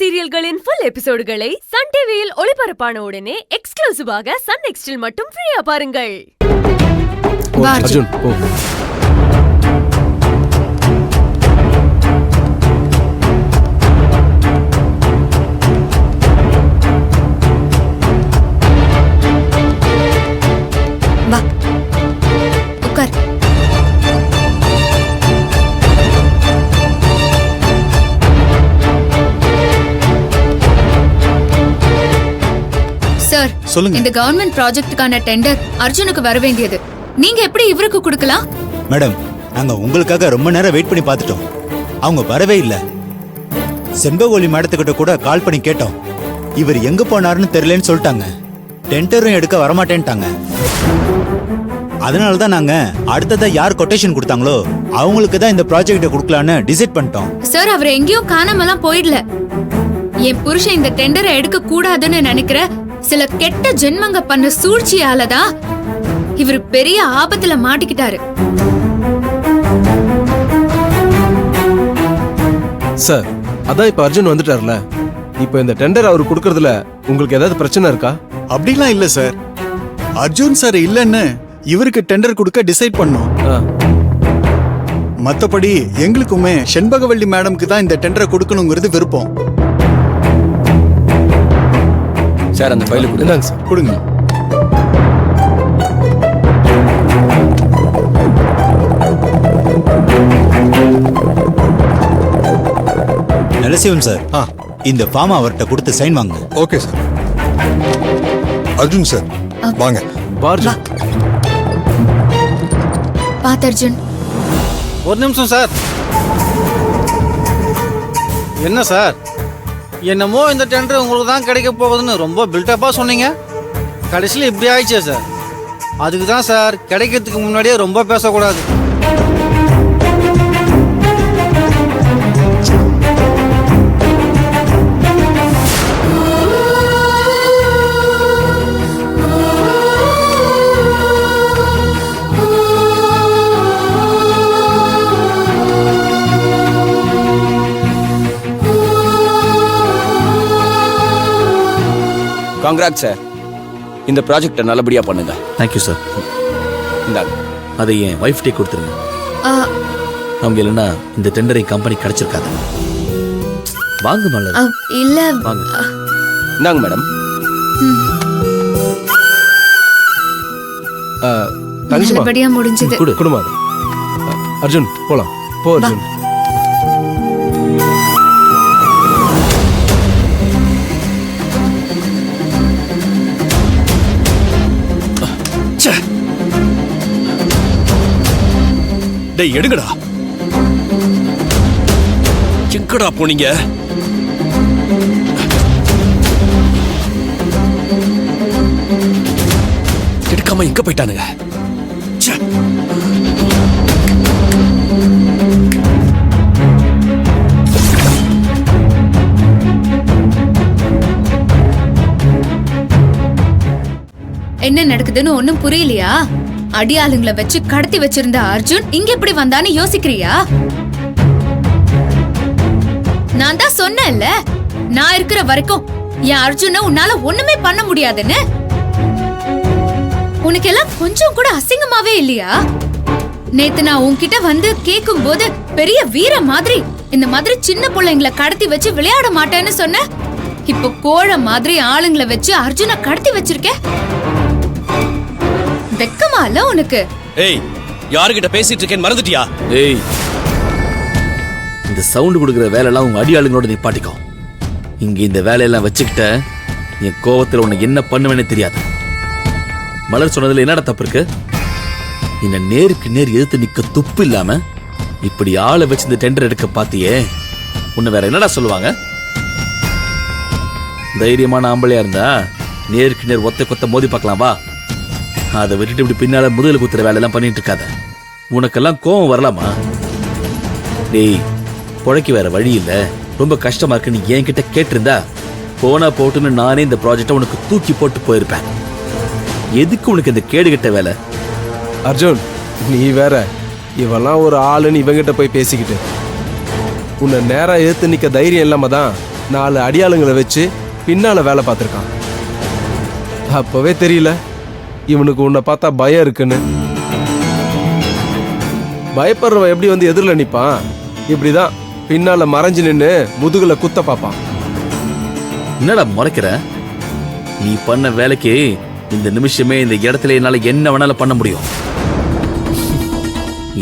சீரியல்களின் full எபிசோடுகளை Sun டிவியில் ஒளிபரப்பான உடனே எக்ஸ்க்ளூசிவாக சன் நெக்ஸ்டில் மட்டும் ஃப்ரீயா பாருங்கள். அர்ஜுன் போ. வா உட்கார். சார் சொல்லுங்க. இந்த கவர்மெண்ட் ப்ராஜெக்ட்டுக்கான டெண்டர் அர்ஜுனுக்கு வர வேண்டியது. நீங்க எப்படி இவருக்கு கொடுக்கலாம்? மேடம், நாங்க உங்களுக்காக ரொம்ப நேரம் வெயிட் பண்ணி பார்த்துட்டோம். அவங்க வரவே இல்ல. செண்பகோலி மேடத்துக்கிட்ட கூட கால் பண்ணி கேட்டோம். இவர் எங்க போனாருன்னு தெரியலன்னு சொல்லிட்டாங்க. டெண்டரும் எடுக்க வரமாட்டேன்ட்டாங்க. அதனாலதான் நாங்க அடுத்ததா யார் கொட்டேஷன் கொடுத்தாங்களோ அவங்களுக்கு தான் இந்த ப்ராஜெக்ட கொடுக்கலான்னு டிசைட் பண்ணிட்டோம். சார் அவர் எங்கேயும் காணாமலாம் போயிடல. என் புருஷன் இந்த டெண்டரை எடுக்க கூடாதுன்னு நினைக்கிற சில கெட்ட ஜென்மங்க பண்ண சூழ்ச்சியாலதான் இவர் பெரிய ஆபத்துல மாட்டிக்கிட்டாரு. சார், அதான் இப்ப அர்ஜுன் வந்துட்டார்ல. இப்ப இந்த டெண்டர் அவர் கொடுக்கறதுல உங்களுக்கு ஏதாவது பிரச்சனை இருக்கா? அப்படிலாம் இல்ல சார். அர்ஜுன் சார் இல்லன்னு இவருக்கு டெண்டர் கொடுக்க டிசைட் பண்ணோம். மத்தபடி எங்களுக்குமே செண்பகவல்லி மேடம்க்கு தான் இந்த டெண்டரை கொடுக்கணுங்கிறது விருப்பம். சார், அந்த ஃபைலை கொடுங்க சார். கொடுங்க. நரசிவன் சார், இந்த ஃபார்ம் அவர்கிட்ட கொடுத்து சைன் வாங்க. Okay sir. அர்ஜுன் சார் வாங்க. அர்ஜுன் பாத் அர்ஜுன். ஒரு நிமிஷம் சார். என்ன சார், என்னமோ இந்த டெண்டர் உங்களுக்கு தான் கிடைக்க போகுதுன்னு ரொம்ப பில்டப்பாக சொன்னீங்க. கடைசியில் இப்படி ஆயிடுச்சே சார். அதுக்கு தான் சார் கிடைக்கிறதுக்கு முன்னாடியே ரொம்ப பேசக்கூடாது. காங்கிராட் சார். இந்த ப்ராஜெக்டை நல்லபடியா பண்ணுங்க. Thank you sir. இந்தாங்க. அதை என் ஒய்ஃப்டே கொடுத்துருங்க. அவங்க இல்லைன்னா இந்த டெண்டரை கம்பெனி கிடைச்சிருக்காது. வாங்க மலர். இல்ல வாங்க. இந்தாங்க மேடம். நல்லபடியா முடிஞ்சது. குடும்பம். அர்ஜுன் போலாம். போ அர்ஜுன். டேய் எடுங்கடா. எங்கடா போனீங்க? எடுக்காம எங்க போயிட்டானுங்க? என்ன நடக்குதுன்னு ஒண்ணும் புரியலையா? அடியாளுங்களை வச்சு கடத்தி வச்சிருந்த அர்ஜுன் இங்க எப்படி வந்தான்னு யோசிக்கிறியா? நான் தான் சொன்னேன்ல, நான் இருக்கிற வரைக்கும் என் அர்ஜுன உன்னால ஒண்ணுமே பண்ண முடியாதுன்னு. உனக்கு எல்லாம் கொஞ்சம் கூட அசிங்கமாவே இல்லையா? நேத்து நான் உன்கிட்ட வந்து கேக்கும் போது பெரிய வீர மாதிரி இந்த மாதிரி சின்ன பிள்ளைங்களை கடத்தி வச்சு விளையாட மாட்டேன்னு சொன்ன. இப்போ கோழ மாதிரி ஆளுங்களை வச்சு அர்ஜுனை கடத்தி வச்சிருக்க. வெக்கமா இல்ல உனக்கு? ஏய், யாருகிட்ட பேசிட்டு இருக்கேன்னு மறந்துட்டியா? ஏய், இந்த சவுண்ட் கொடுக்கிற வேலையெல்லாம் உங்க அடியாளுங்களோட நிப்பாட்டிக்கோ. இங்க இந்த வேலையெல்லாம் வச்சுக்கிட்ட என் கோவத்துல உனக்கு என்ன பண்ணுவேன்னு தெரியாது. மலர் சொன்னதுல என்னடா தப்பு இருக்கு? என்ன நேருக்கு நேர் எதிர்த்து நிக்க துப்பு இல்லாம இப்படி ஆளை வச்சு இந்த டெண்டர் எடுக்க பாத்தியே, உன்னை வேற என்னடா சொல்லுவாங்க? தைரியமான ஆம்பளையா இருந்தா நேருக்கு நேர் ஒத்த கொத்த மோதி பார்க்கலாம் வா. அதை விட்டுட்டு இப்படி பின்னால முதுகுல குத்துற வேலையெல்லாம் பண்ணிட்டு இருக்காத. உனக்கெல்லாம் கோவம் வரலாமா? டேய், பொழைக்க வேற வழி இல்ல, ரொம்ப கஷ்டமா இருக்கு, நீ என்கிட்ட கேட்டிருந்தா போனா போட்டுன்னு நானே இந்த ப்ராஜெக்டை உனக்கு தூக்கி போட்டு போயிருப்பேன். எதுக்கு உனக்கு இந்த கேடுகட்ட வேலை? அர்ஜுன், நீ வேற இவெல்லாம் ஒரு ஆளுன்னு இவங்கிட்ட போய் பேசிக்கிட்டு உன்னை நேரா எதிர்த்து நிக்க தைரியம் இல்லாம தான் 4 அடியாளுங்களை வச்சு பின்னால வேலை பார்த்துருக்கான். அப்பவே தெரியல இவனுக்கு உன்னை பார்த்தா பயம் இருக்குன்னு. பயப்படுறவன் எப்படி வந்து எதிரில் நிற்பான்? இப்படிதான் பின்னால மறைஞ்சு நின்று முதுகுல குத்த பார்ப்பான். என்னடா முறைக்கிற? நீ பண்ண வேலைக்கு இந்த நிமிஷமே இந்த இடத்துல என்னால என்ன வேணாலும் பண்ண முடியும்.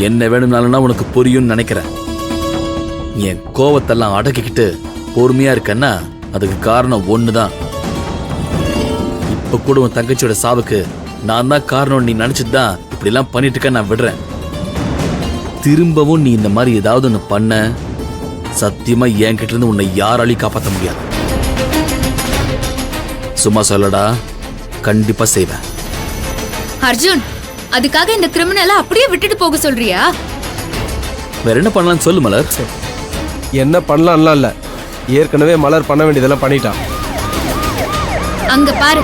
என்ன வேணும்னாலும்னா உனக்கு புரியும்னு நினைக்கிறேன். என் கோவத்தெல்லாம் அடக்கிக்கிட்டு பொறுமையா இருக்கன்னா அதுக்கு காரணம் ஒண்ணுதான். இப்ப கூட உன் தங்கச்சியோட சாவுக்கு நான் தான் காரணம் நீ நினைச்சிட்டு தான் இப்படி எல்லாம் பண்ணிட்டு இருக்க. நான் விடுறேன். திரும்பவும் நீ இந்த மாதிரி ஏதாவது ஒண்ணு பண்ண சத்தியமா என்கிட்ட இருந்து உன்னை யாராலையும் காப்பாற்ற முடியாது. சும்மா சொல்லடா, கண்டிப்பா செய்வேன். அர்ஜுன், அதுக்காக இந்த கிரிமினலை அப்படியே விட்டுட்டு போக சொல்றியா? வேற என்ன பண்ணலாம்னு சொல்லு மலர். என்ன பண்ணலாம்லாம் இல்ல, ஏற்கனவே மலர் பண்ண வேண்டியதெல்லாம் பண்ணிட்டான். அங்க பாரு,